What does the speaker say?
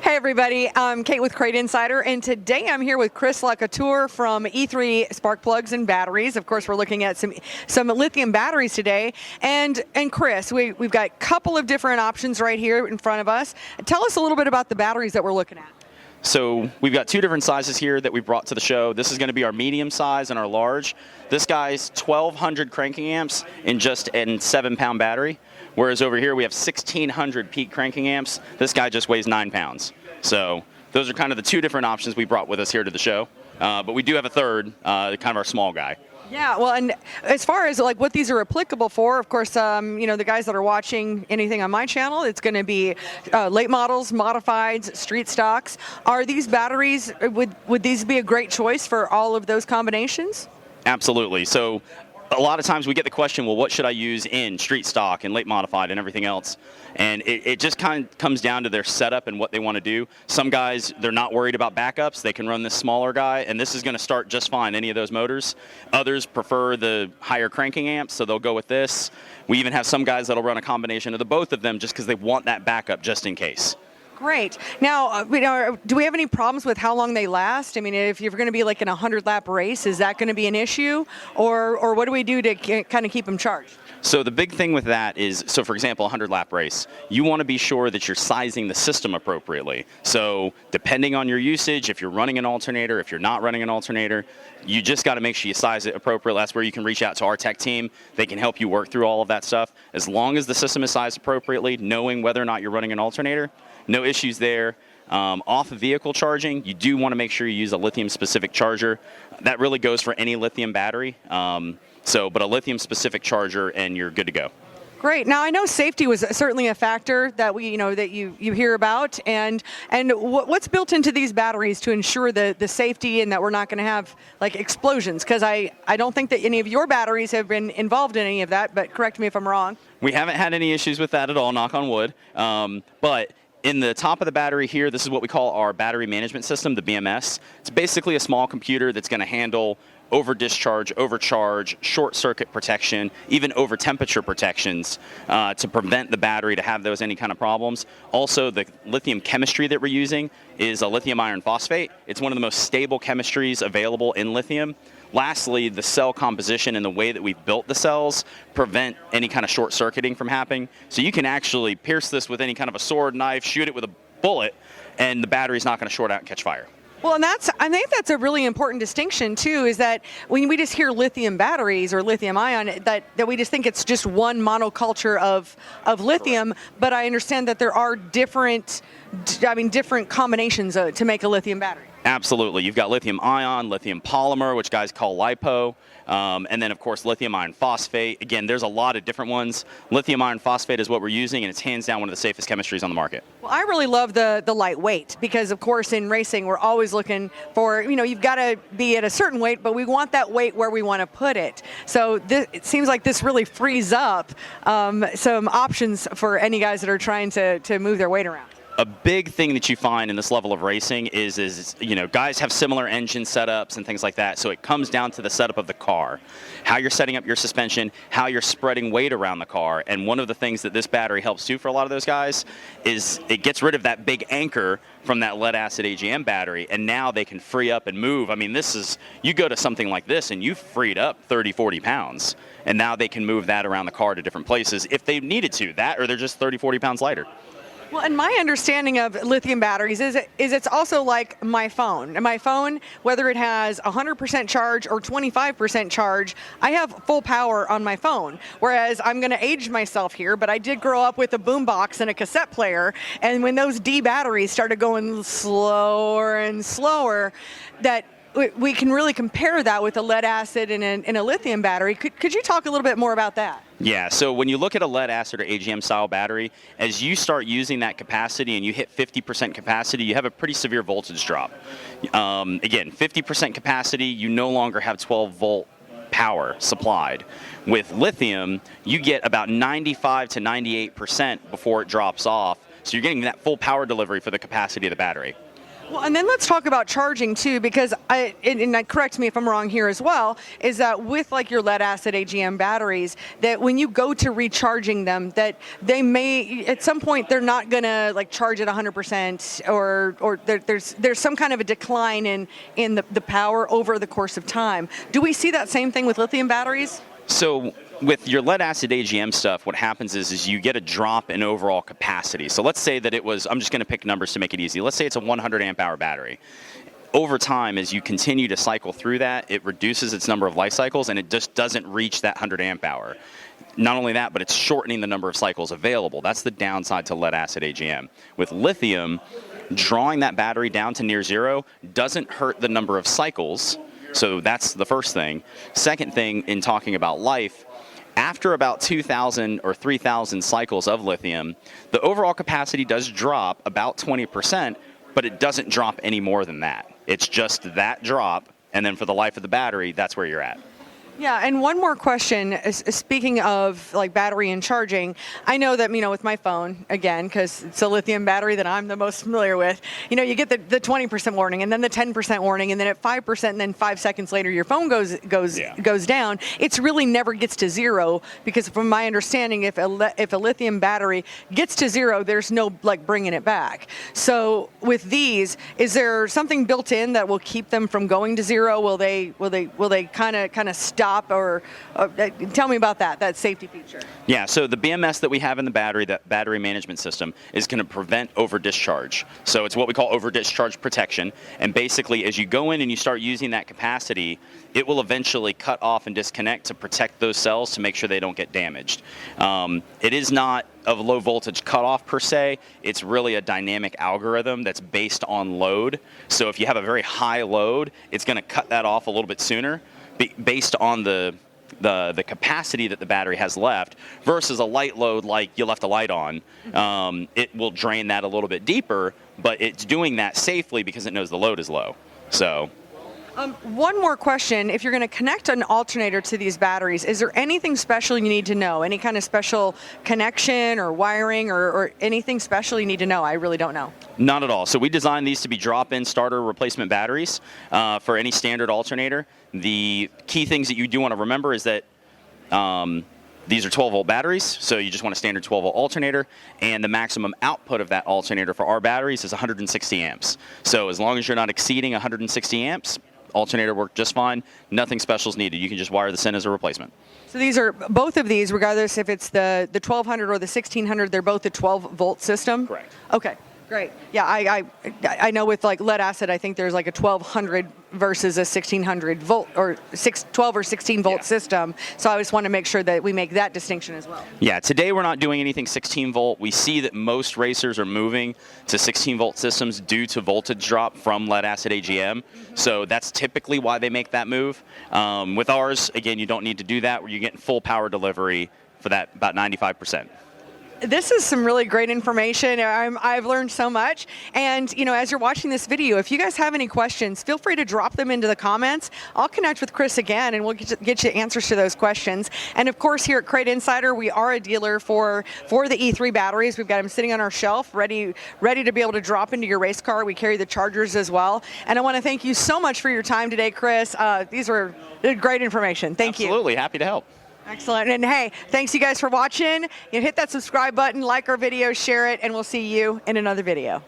Hey everybody, I'm Kate with Crate Insider, and today I'm here with Chris Lacouture from E3 Spark Plugs and Batteries. Of course, we're looking at some lithium batteries today. And Chris, we've got a couple of different options right here in front of us. Tell us a little bit about the batteries that we're looking at. So we've got two different sizes here that we brought to the show. This is going to be our medium size and our large. This guy's 1,200 cranking amps in just a 7-pound battery, whereas over here we have 1,600 peak cranking amps. This guy just weighs 9 pounds. So those are kind of the two different options we brought with us here to the show. But we do have a third, kind of our small guy. Yeah, well, and as far as like what these are applicable for, of course, the guys that are watching anything on my channel, it's going to be late models, modifieds, street stocks. Are these batteries, would these be a great choice for all of those combinations? Absolutely. So a lot of times we get the question, well, what should I use in street stock and late modified and everything else? And it just kind of comes down to their setup and what they want to do. Some guys, they're not worried about backups. They can run this smaller guy, and this is going to start just fine, any of those motors. Others prefer the higher cranking amps, so they'll go with this. We even have some guys that'll run a combination of the both of them just because they want that backup just in case. Great. Now, do we have any problems with how long they last? I mean, if you're going to be like in a 100-lap race, is that going to be an issue? Or what do we do to kind of keep them charged? So the big thing with that is, so for example, a 100-lap race, you want to be sure that you're sizing the system appropriately. So depending on your usage, if you're running an alternator, if you're not running an alternator, you just got to make sure you size it appropriately. That's where you can reach out to our tech team. They can help you work through all of that stuff. As long as the system is sized appropriately, knowing whether or not you're running an alternator, no issues there. Off of vehicle charging, you do want to make sure you use a lithium-specific charger. That really goes for any lithium battery. But a lithium-specific charger, and you're good to go. Great. Now I know safety was certainly a factor that you hear about, and what's built into these batteries to ensure the safety and that we're not going to have like explosions? Because I don't think that any of your batteries have been involved in any of that, but correct me if I'm wrong. We haven't had any issues with that at all, knock on wood. But in the top of the battery here, this is what we call our battery management system, the BMS. It's basically a small computer that's going to handle over discharge, overcharge, short circuit protection, even over temperature protections to prevent the battery to have any kind of problems. Also, the lithium chemistry that we're using is a lithium iron phosphate. It's one of the most stable chemistries available in lithium. Lastly, the cell composition and the way that we've built the cells prevent any kind of short circuiting from happening. So you can actually pierce this with any kind of a sword, knife, shoot it with a bullet, and the battery's not going to short out and catch fire. Well, and I think that's a really important distinction too, is that when we just hear lithium batteries or lithium ion, that we just think it's just one monoculture of lithium. But I understand that there are different combinations to make a lithium battery. Absolutely. You've got lithium ion, lithium polymer, which guys call LiPo, and then, of course, lithium iron phosphate. Again, there's a lot of different ones. Lithium iron phosphate is what we're using, and it's hands down one of the safest chemistries on the market. Well, I really love the lightweight because, of course, in racing, we're always looking for, you've got to be at a certain weight, but we want that weight where we want to put it. So it seems like this really frees up some options for any guys that are trying to move their weight around. A big thing that you find in this level of racing is guys have similar engine setups and things like that. So it comes down to the setup of the car, how you're setting up your suspension, how you're spreading weight around the car. And one of the things that this battery helps do for a lot of those guys is it gets rid of that big anchor from that lead acid AGM battery, and now they can free up and move. I mean, you go to something like this and you've freed up 30, 40 pounds, and now they can move that around the car to different places if they needed to, that or they're just 30, 40 pounds lighter. Well, and my understanding of lithium batteries is it's also like my phone. And my phone, whether it has 100% charge or 25% charge, I have full power on my phone. Whereas I'm going to age myself here, but I did grow up with a boombox and a cassette player. And when those D batteries started going slower and slower, that we can really compare that with a lead acid in a lithium battery. Could you talk a little bit more about that? Yeah, so when you look at a lead acid or AGM style battery, as you start using that capacity and you hit 50% capacity, you have a pretty severe voltage drop. Again, 50% capacity, you no longer have 12 volt power supplied. With lithium, you get about 95 to 98% before it drops off. So you're getting that full power delivery for the capacity of the battery. Well, and then let's talk about charging too, because and correct me if I'm wrong here as well, is that with like your lead acid AGM batteries, that when you go to recharging them, that they may at some point they're not gonna like charge at 100%, or there's some kind of a decline in the power over the course of time. Do we see that same thing with lithium batteries? So with your lead acid AGM stuff, what happens is you get a drop in overall capacity. So let's say that it was, I'm just going to pick numbers to make it easy. Let's say it's a 100 amp hour battery. Over time, as you continue to cycle through that, it reduces its number of life cycles and it just doesn't reach that 100 amp hour. Not only that, but it's shortening the number of cycles available. That's the downside to lead acid AGM. With lithium, drawing that battery down to near zero doesn't hurt the number of cycles. So that's the first thing. Second thing, in talking about life, after about 2,000 or 3,000 cycles of lithium, the overall capacity does drop about 20%, but it doesn't drop any more than that. It's just that drop, and then for the life of the battery, that's where you're at. Yeah, and one more question. Speaking of like battery and charging, I know that, with my phone, again, because it's a lithium battery that I'm the most familiar with, you get the 20% warning and then the 10% warning, and then at 5%, and then 5 seconds later your phone goes down. It's really never gets to zero, because from my understanding, if a lithium battery gets to zero, there's no like bringing it back. So with these, is there something built in that will keep them from going to zero? Will they kind of stop, or tell me about that safety feature? Yeah, so the BMS that we have in the battery, that battery management system, is going to prevent over discharge. So it's what we call over discharge protection. And basically, as you go in and you start using that capacity, it will eventually cut off and disconnect to protect those cells to make sure they don't get damaged. It is not a low voltage cutoff per se. It's really a dynamic algorithm that's based on load. So if you have a very high load, it's going to cut that off a little bit sooner, based on the capacity that the battery has left, versus a light load like you left a light on. It will drain that a little bit deeper, but it's doing that safely because it knows the load is low. So. One more question. If you're going to connect an alternator to these batteries, is there anything special you need to know? Any kind of special connection or wiring or anything special you need to know? I really don't know. Not at all. So we designed these to be drop-in starter replacement batteries for any standard alternator. The key things that you do want to remember is that these are 12-volt batteries, so you just want a standard 12-volt alternator, and the maximum output of that alternator for our batteries is 160 amps. So as long as you're not exceeding 160 amps, alternator work just fine. Nothing special is needed. You can just wire this in as a replacement. So these are, both of these, regardless if it's the 1200 or the 1600, they're both a 12-volt system? Correct. Okay, great. Yeah, I know with like lead acid, I think there's like a 1200 versus a 1600 volt or 12 or 16 volt system. So I just want to make sure that we make that distinction as well. Yeah, today we're not doing anything 16 volt. We see that most racers are moving to 16 volt systems due to voltage drop from lead acid AGM. So that's typically why they make that move. With ours, again, you don't need to do that, where you're getting full power delivery for that, about 95%. This is some really great information. I've learned so much. And, as you're watching this video, if you guys have any questions, feel free to drop them into the comments. I'll connect with Chris again, and we'll get you answers to those questions. And, of course, here at Crate Insider, we are a dealer for the E3 batteries. We've got them sitting on our shelf, ready to be able to drop into your race car. We carry the chargers as well. And I want to thank you so much for your time today, Chris. These are great information. Thank you. Absolutely. Happy to help. Excellent. And hey, thanks you guys for watching. Hit that subscribe button, like our video, share it, and we'll see you in another video.